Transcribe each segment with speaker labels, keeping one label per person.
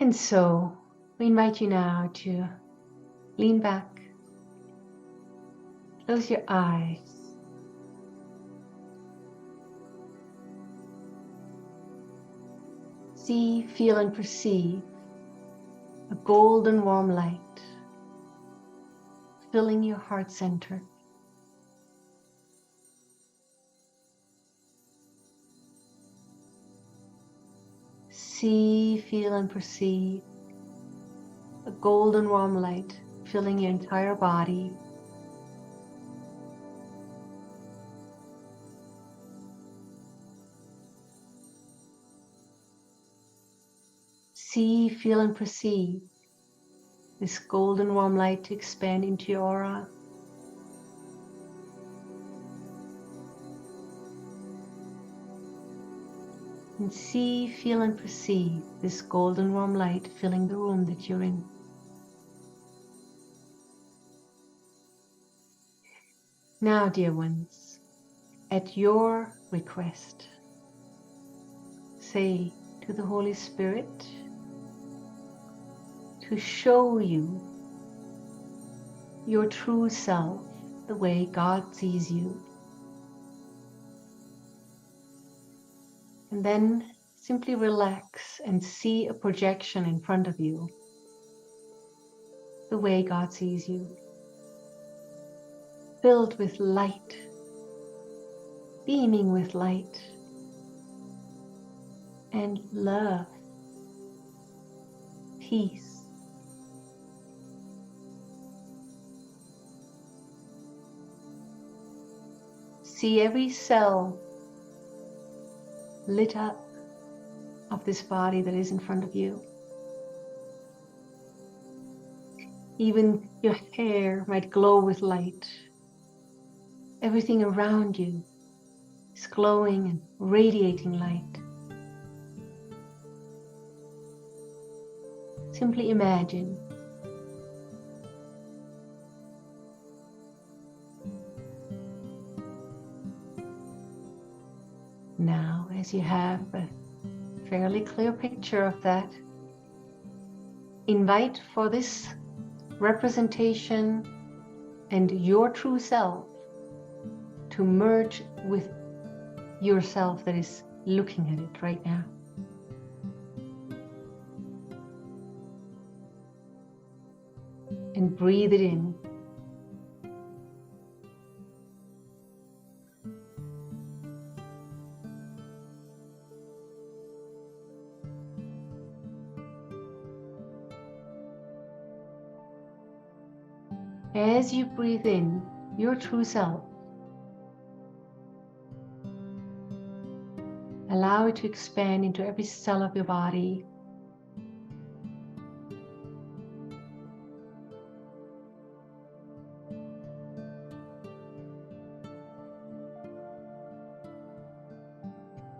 Speaker 1: And so we invite you now to lean back, close your eyes, see, feel, and perceive a golden warm light filling your heart center. See, feel, and perceive a golden warm light filling your entire body. See, feel, and perceive this golden warm light to expand into your aura. And see, feel, and perceive this golden warm light filling the room that you're in. Now, dear ones, at your request, say to the Holy Spirit to show you your true self the way God sees you. And then simply relax and see a projection in front of you the way God sees you. Filled with light, beaming with light and love, peace. See every cell lit up of this body that is in front of you. Even your hair might glow with light. Everything around you is glowing and radiating light. Simply imagine. Now, as you have a fairly clear picture of that, invite for this representation and your true self to merge with yourself that is looking at it right now. And breathe it in. As you breathe in your true self, allow it to expand into every cell of your body.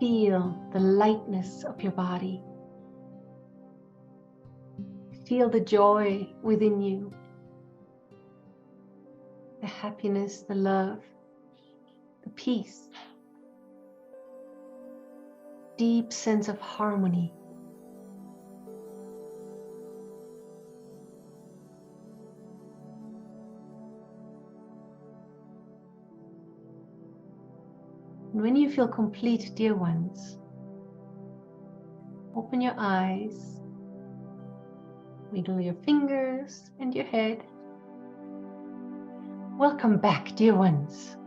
Speaker 1: Feel the lightness of your body. Feel the joy within you. The happiness, the love, the peace, deep sense of harmony. And when you feel complete, dear ones, open your eyes, wiggle your fingers and your head. Welcome back, dear ones.